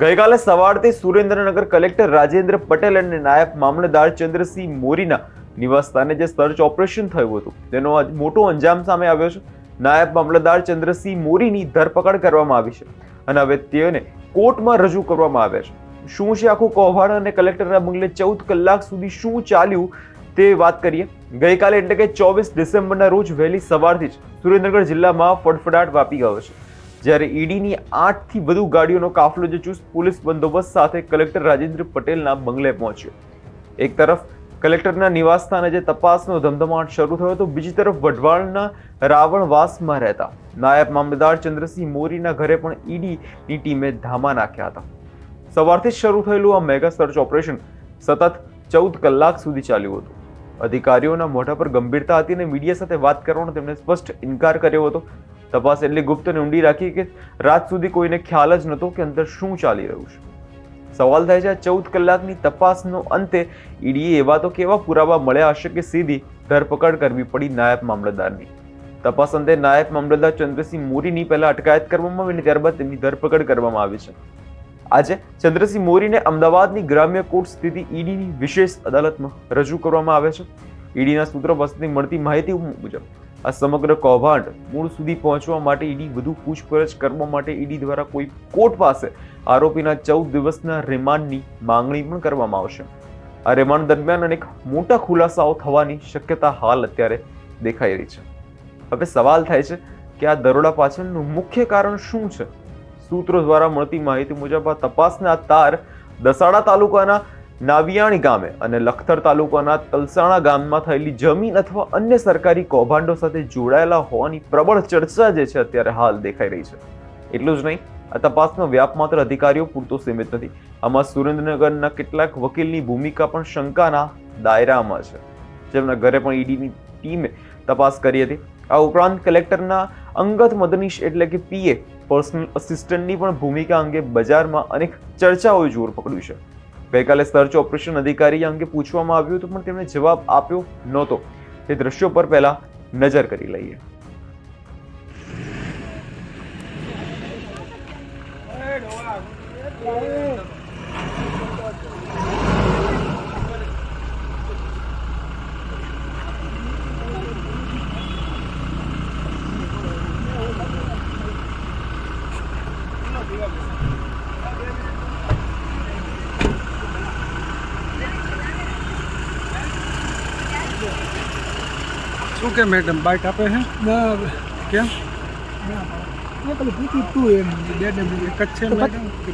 ગઈકાલે સવારથી સુરેન્દ્રનગર કલેક્ટર રાજેન્દ્ર પટેલ અને નાયબ મામલતદાર ચંદ્રસિંહ મોરીના નિવાસસ્થાને જે સર્ચ ઓપરેશન થયું હતું તેનો મોટો અંજામ સામે આવ્યો છે। નાયબ મામલતદાર ચંદ્રસિંહ મોરીની ધરપકડ કરવામાં આવી છે અને હવે તેને કોર્ટમાં રજૂ કરવામાં આવ્યા છે। શું છે આખું કૌભાંડ અને કલેક્ટરના બંગલે 14 કલાક સુધી શું ચાલ્યું તે વાત કરીએ। ગઈકાલે એટલે કે 24 ડિસેમ્બરના રોજ વહેલી સવારથી જ સુરેન્દ્રનગર જિલ્લામાં ફડફડાટ વ્યાપી ગયો છે, જ્યારે ઈડીની 8 થી વધુ ગાડીઓનો કાફલો જે ચુસ્ત પોલીસ બંદોબસ્ત સાથે કલેક્ટર રાજેન્દ્ર પટેલના બંગલે પહોંચ્યો। એક તરફ કલેક્ટરના નિવાસસ્થાને જે તપાસનો ધમધમાટ શરૂ થયો તો બીજી તરફ વઢવાણના રાવણવાસમાં રહેતા નાયબ મામલતદાર ચંદ્રસિંહ મોરીના ઘરે પણ ઈડીની ટીમે ધામા નાખ્યા હતા। સવારથી શરૂ થયેલું આ મેગા સર્ચ ઓપરેશન સતત 14 કલાક સુધી ચાલ્યું હતું। અધિકારીઓના મોઢા પર ગંભીરતા હતી અને મીડિયા સાથે વાત કરવાનો તેમણે સ્પષ્ટ ઇનકાર કર્યો હતો। તપાસ એટલી ગુપ્ત અને ઊંડી રાખી કે રાત સુધી કોઈને ખ્યાલ જ નહોતો કે અંદર શું ચાલી રહ્યું છે। સવાલ થાય છે, આ 14 કલાકની તપાસનો અંતે ઈડીએ એવા તો કેવા પુરાવા મળ્યા હશે કે સીધી ધરપકડ કરવી પડી નાયબ મામલતદારની। તપાસ અંતે નાયબ મામલતદાર ચંદ્રસિંહ મોરીની પહેલા અટકાયત કરવામાં આવી અને ત્યારબાદ તેમની ધરપકડ કરવામાં આવી છે। આજે ચંદ્રસિંહ મોરીને અમદાવાદની ગ્રામ્ય કોર્ટ સ્થિત ઈડીની વિશેષ અદાલતમાં રજૂ કરવામાં આવે છે। ઈડીના સૂત્રો પાસેથી મળતી માહિતી મુજબ આ સમગ્ર કૌભાંડ મૂળ સુધી પહોંચવા માટે ઈડી વધુ પૂછપરછ કરવા માટે ઈડી દ્વારા કોઈ કોર્ટ પાસે આરોપીના 14 દિવસના રિમાન્ડની માંગણી પણ કરવામાં આવશે। આ રિમાન્ડ દરમિયાન અનેક મોટા ખુલાસાઓ થવાની શક્યતા હાલ અત્યારે દેખાઈ રહી છે। હવે સવાલ થાય છે કે આ દરોડા પાછળનું મુખ્ય કારણ શું છે? સૂત્રો દ્વારા મળતી માહિતી મુજબ આ તપાસના તાર દસાડા તાલુકાના નાવિયાણી ગામે અને લખતર તાલુકાના તલસાણા ગામમાં થયેલી જમીન અથવા અન્ય સરકારી કૌભાંડો સાથે જોડાયેલા હોવાની પ્રબળ ચર્ચા જે છે અત્યારે હાલ દેખાઈ રહી છે। એટલું જ નહીં, આ તપાસનો વ્યાપ માત્ર અધિકારીઓ પૂરતો સીમિત નથી। આમાં સુરેન્દ્રનગરના કેટલાક વકીલની ભૂમિકા પણ શંકાના દાયરામાં છે, જેમના ઘરે પણ ઈડીની ટીમે તપાસ કરી હતી। આ ઉપરાંત કલેક્ટરના અંગત મદનીશ એટલે કે પીએ પર્સનલ અસિસ્ટન્ટની પણ ભૂમિકા અંગે બજારમાં અનેક ચર્ચાઓએ જોર પકડ્યું છે। ગઈકાલે સર્ચ ઓપરેશન અધિકારી અંગે પૂછવામાં આવ્યું હતું પણ તેમણે જવાબ આપ્યો નહોતો। તે દ્રશ્યો પર પહેલા નજર કરી લઈએ। શું કે મેડમ બાઇક આપે છે કેમ? પેલું પૂછ્યું તું એમ 2 એક જ છે મેડમ।